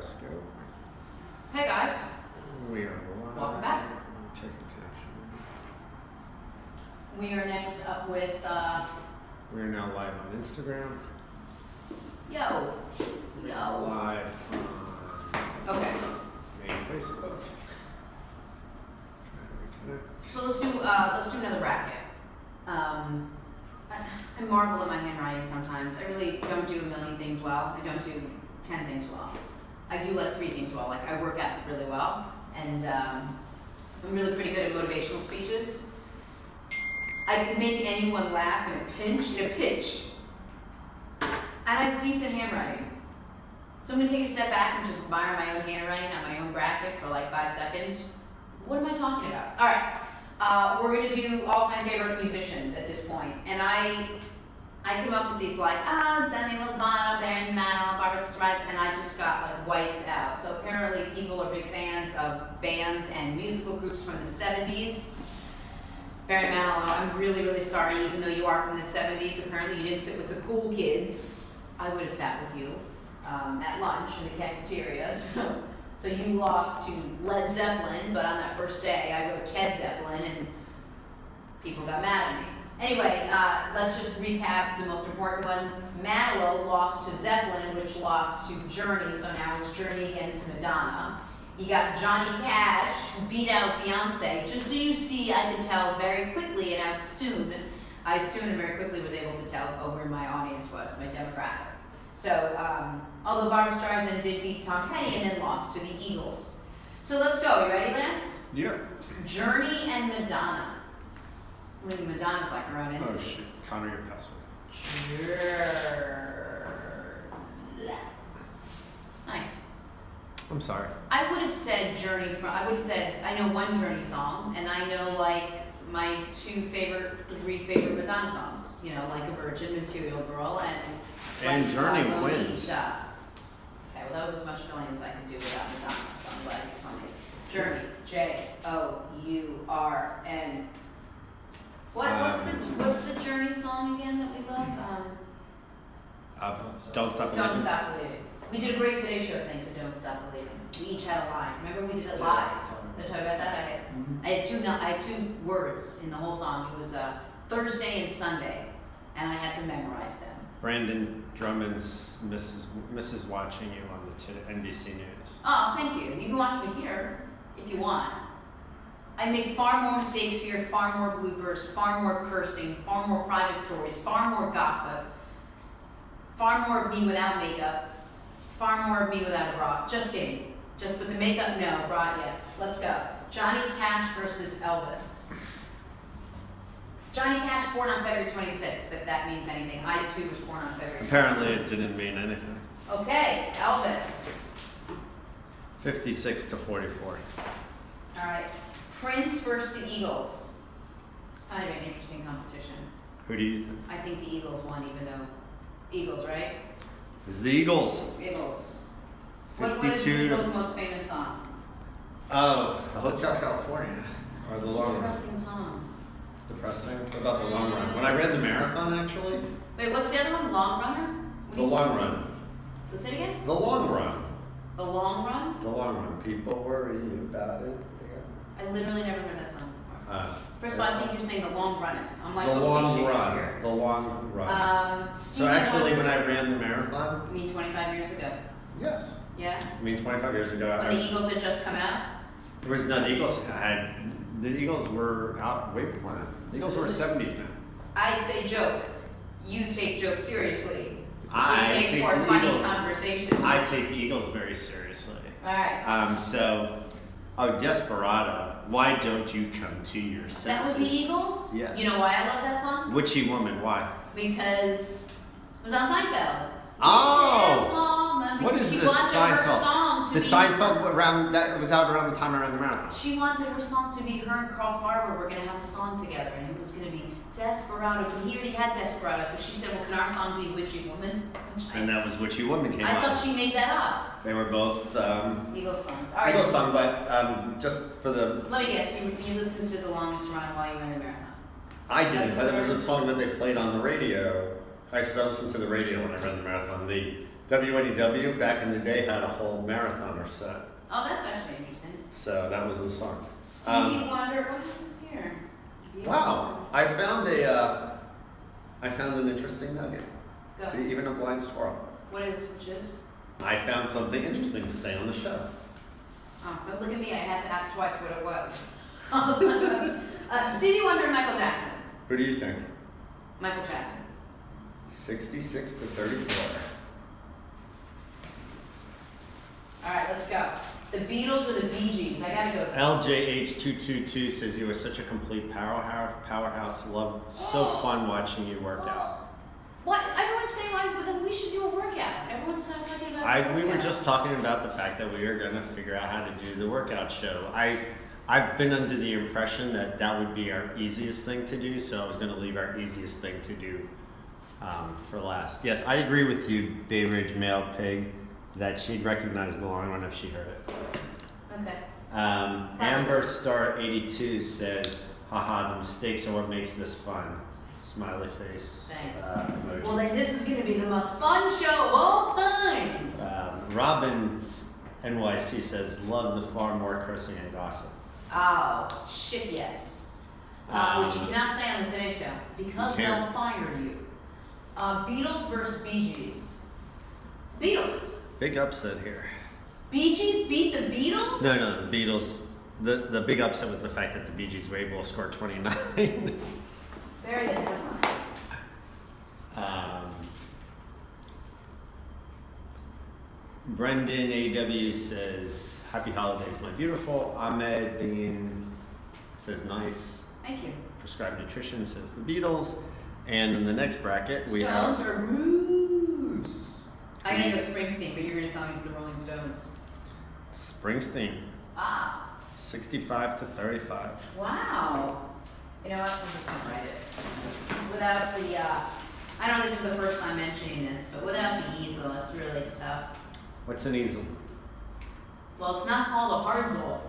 Periscope. Hey guys. We are live. Welcome back. Checking connection. We are next up with, We are now live on Instagram. Yo. Live on Okay. main Facebook. So let's do another bracket. I marvel at my handwriting sometimes. I really don't do a million things well. I don't do 10 things well. I do like 3 things well. Like I work at it really well, and I'm really pretty good at motivational speeches. I can make anyone laugh in a pinch. And I have decent handwriting. So I'm gonna take a step back and just admire my own handwriting on my own bracket for like 5 seconds. What am I talking about? All right, we're gonna do all-time favorite musicians at this point, and I came up with these like Demi Lovato, Barry Manilow, Barbra Streisand, and I just got like wiped out. So apparently people are big fans of bands and musical groups from the 70s. Barry Manilow, I'm really, really sorry, even though you are from the 70s, apparently you didn't sit with the cool kids. I would have sat with you at lunch in the cafeteria. So you lost to Led Zeppelin, but on that first day I wrote Ted Zeppelin and people got mad at me. Anyway, let's just recap the most important ones. Manilow lost to Zeppelin, which lost to Journey, so now it's Journey against Madonna. You got Johnny Cash, who beat out Beyonce. Just so you see, I can tell very quickly, and I soon and very quickly was able to tell where my audience was, my demographic. So, although Barbra Streisand did beat Tom Petty and then lost to the Eagles. So let's go. You ready, Lance? Yeah. Journey and Madonna. I mean, Madonna's like her own entity. Oh shit. Connor, your password. Sure. Nice. I'm sorry. I would have said Journey I would have said, I know one Journey song, and I know like my 3 favorite Madonna songs. You know, Like a Virgin, Material Girl, And Like Journey Song wins. Bonita. Okay, well that was as much filling as I could do without Madonna, so I'm glad you told me. Journey, Journ. What's the Journey song again that we love? Don't Stop Don't Believing. Stop Believing. We did a great Today Show thing to Don't Stop Believing. We each had a line. Remember we did it live? Did I tell you about that? I had 2 words in the whole song. It was Thursday and Sunday, and I had to memorize them. Brandon Drummond's Mrs. Watching You on the NBC News. Oh, thank you. You can watch me here if you want. I make far more mistakes here, far more bloopers, far more cursing, far more private stories, far more gossip, far more of me without makeup, far more of me without a bra. Just kidding. Just with the makeup, no. Bra, yes. Let's go. Johnny Cash versus Elvis. Johnny Cash born on February 26th, if that means anything. I too was born on February 26th. Apparently it didn't mean anything. Okay, Elvis. 56 to 44. All right. Prince versus the Eagles. It's kind of an interesting competition. Who do you think? I think the Eagles won, even though Eagles, right? It's the Eagles. Eagles. What is 52 the to Eagles' most famous song? Oh, the Hotel California. Or It's the such a Long Run. depressing song. It's depressing. What about the Long Run? When I ran the marathon, actually. Wait, what's the other one? Long Runner? What do The you Long say? Run. Let's say it again. The Long Run. The Long Run? The Long Run. People worry about it. I literally never heard that song before. First of all, I think you're saying the Long Runneth. I'm like, the okay, Long Shakespeare. Run. The Long Run. So Stevie actually, Wonder. when I ran the marathon. You mean 25 years ago? Yes. Yeah? I mean, 25 years ago. When the Eagles had just come out? There was no, the Eagles were out way before that. The Eagles were 70s, man. I say joke. You take joke seriously. I We make take for the funny Eagles. conversation. I take the Eagles very seriously. Alright. Desperado. Why don't you come to your senses? That was the Eagles? Yes. You know why I love that song? Witchy Woman. Why? Because it was on Seinfeld. Oh! Witchy Woman, What because is she this wanted her Seinfeld? song to The be Seinfeld around that was out around the time I ran the marathon. She wanted her song to be her and Carl Farber were going to have a song together, and it was going to be Desperado. But he already had Desperado, so she said, "Well, can our song be Witchy Woman?" And that was Witchy Woman came I out. thought she made that up. They were both Eagles songs. All right. Eagles song, but just for the. Let me guess. You listened to The Longest Run while you were in the marathon. I didn't, That's but it was the a song that they played on the radio. I listened to the radio when I ran the marathon. The WNEW back in the day had a whole marathoner set. Oh, that's actually interesting. So that was the song. Stevie Wonder, what happens here? Wow, I found an interesting nugget. Go. See, even a blind squirrel. Which is? I found something interesting to say on the show. Oh, but look at me, I had to ask twice what it was. Stevie Wonder and Michael Jackson. Who do you think? Michael Jackson. 66 to 34. All right, let's go. The Beatles or the Bee Gees? I gotta go. LJH222 says you were such a complete powerhouse. Love, so fun watching you work out. What? Everyone's saying then we should do a workout. Everyone's talking about We were just talking about the fact that we are going to figure out how to do the workout show. I've been under the impression that that would be our easiest thing to do, so I was going to leave our easiest thing to do for last. Yes, I agree with you, Bay Ridge Male Pig, that she'd recognize the long run if she heard it. Okay. Amber Star 82 says, haha, the mistakes are what makes this fun. Smiley face. Thanks. Emoji. Well, then this is going to be the most fun show of all time. Robbins NYC says, love the far more cursing and gossip. Oh, shit, yes. Which you cannot say on the Today Show because they'll fire you. Beatles versus Bee Gees. Beatles. Big upset here. Bee Gees beat the Beatles? No, the Beatles. The big upset was the fact that the Bee Gees were able to score 29. Very good headline. Brendan AW says, happy holidays, my beautiful. Ahmed Bean says, nice. Thank you. Prescribed Nutrition says the Beatles. And in the next bracket, we Stones have... or Moose? I'm going to go Springsteen, but you're going to tell me it's the Rolling Stones. Springsteen. Ah. 65 to 35. Wow. You know what? I'm just going to write it. Without the, I know this is the first time mentioning this, but without the easel, it's really tough. What's an easel? Well, it's not called a hardzol.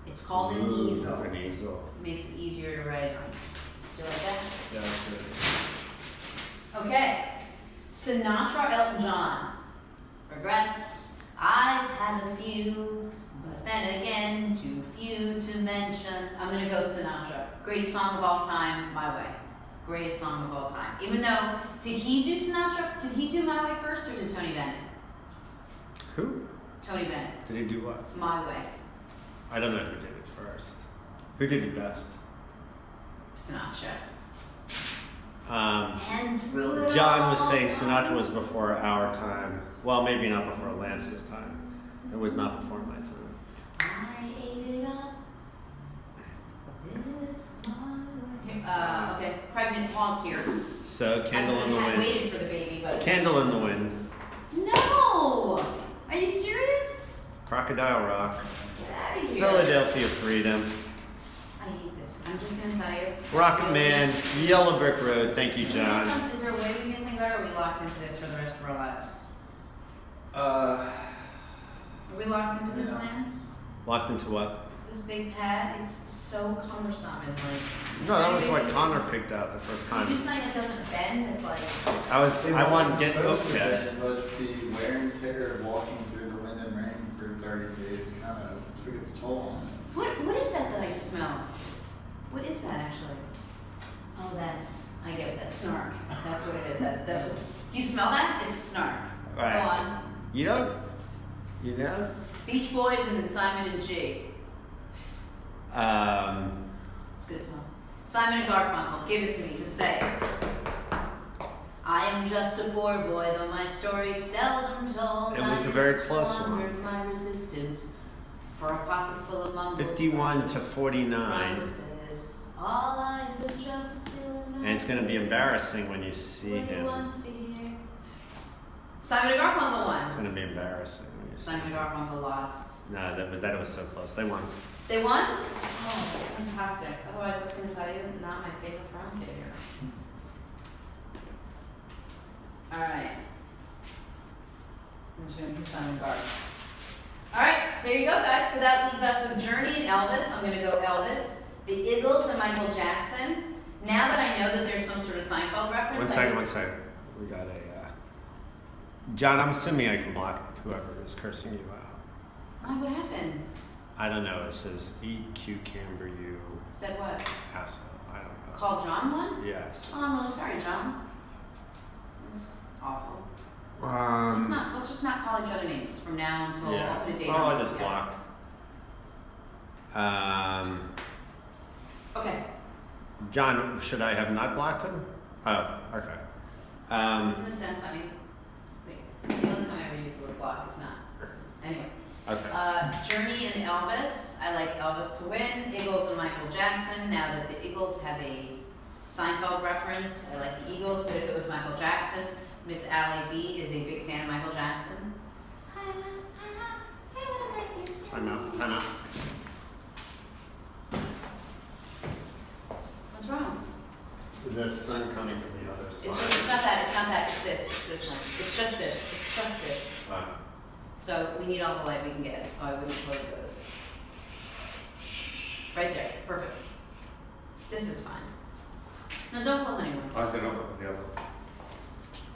It's called an easel. An easel. It makes it easier to write on. Do you like that? Yeah, that's good. Okay. Sinatra, Elton John. Regrets. I've had a few, but then again, too few to mention. I'm going to go Sinatra. Greatest song of all time, My Way. Greatest song of all time. Even though, did he do Sinatra? Did he do My Way first or did Tony Bennett? Who? Tony Bennett. Did he do what? My Way. I don't know who did it first. Who did it best? Sinatra. Um, And through it John all, was saying Sinatra was before our time. Well, maybe not before Lance's time. It was not before my time. I ate it up. Did it my way. Okay, pregnant pause here. So, Candle in the I Wind. waited for the baby, but. Candle in the Wind. No! Are you serious? Crocodile Rock. Get out of here. Philadelphia Freedom. I hate this. I'm just gonna tell you. Rocket Man. Yellow Brick Road. Thank you, Is John. there a way we can sing better, or are we locked into this for the rest of our lives? Are we locked into this, Yeah. Lance? Locked into what? This big pad, it's so cumbersome and like. No, that was what Connor picked out the first Do you do time. something that doesn't bend? It's like. I wanted to get supposed to okay. bend, but the wear and tear of walking through the wind and rain for 30 days kind of took its toll on it. What is that I smell? What is that actually? Oh, I get it. That's snark. That's what it is. That's what's. Do you smell that? It's snark. Right. Go on. You know? Beach Boys and Simon and G. It's good smell. Simon and Garfunkel, give it to me, just say it. I am just a poor boy, though my story's seldom told. It was a very close one. squandered my resistance for a pocket full of mumbles. 51 to 49. Promises. All eyes are just still And it's going to be embarrassing when you see what he him. wants to hear. Simon and Garfunkel It's won. going to be embarrassing when you see Simon and Garfunkel lost. No, that was so close. They won. They won? Oh, fantastic. Otherwise, I was going to tell you, not my favorite prom kid here. Alright. I'm just going to do Simon Garf. Alright, there you go, guys. So that leaves us with Journey and Elvis. I'm going to go Elvis. The Eagles and Michael Jackson. Now that I know that there's some sort of Seinfeld reference. One second. We got a John, I'm assuming I can block whoever is cursing you out. Why? What happened? I don't know. It says EQ Camber you Said what? asshole. I don't know. Called John one? Yes. Oh, I'm really sorry, John. It's awful. Let's just not call each other names from now until I'll put a date on it. I'll just block. Okay. John, should I have not blocked him? Oh, okay. Isn't it sound funny? The only time I ever use the word block is not. Anyway. Okay. Journey and Elvis. I like Elvis to win. Eagles and Michael Jackson. Now that the Eagles have a Seinfeld reference, I like the Eagles, but if it was Michael Jackson, Miss Allie B is a big fan of Michael Jackson. Time out. Time out. What's wrong? The sun coming from the other side. It's not that, it's this one. It's just this. So we need all the light we can get, so I wouldn't close those. Right there, perfect. This is fine. No, don't close anymore. I was going to open the other one.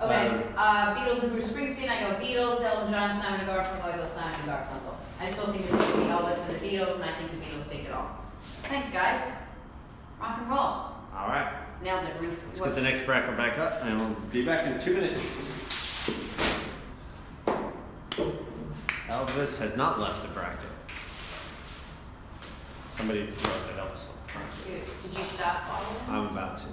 Okay, Beatles and Bruce Springsteen, I go Beatles, Elton John, Simon and Garfunkel, I go Simon and Garfunkel. I still think it's going to be Elvis and the Beatles, and I think the Beatles take it all. Thanks, guys. Rock and roll. All right. Nailed it. Let's get the next bracket back up, and we'll be back in 2 minutes. Elvis has not left the bracket. Somebody wrote that Elvis left. That's cute. Did you stop following? I'm about to.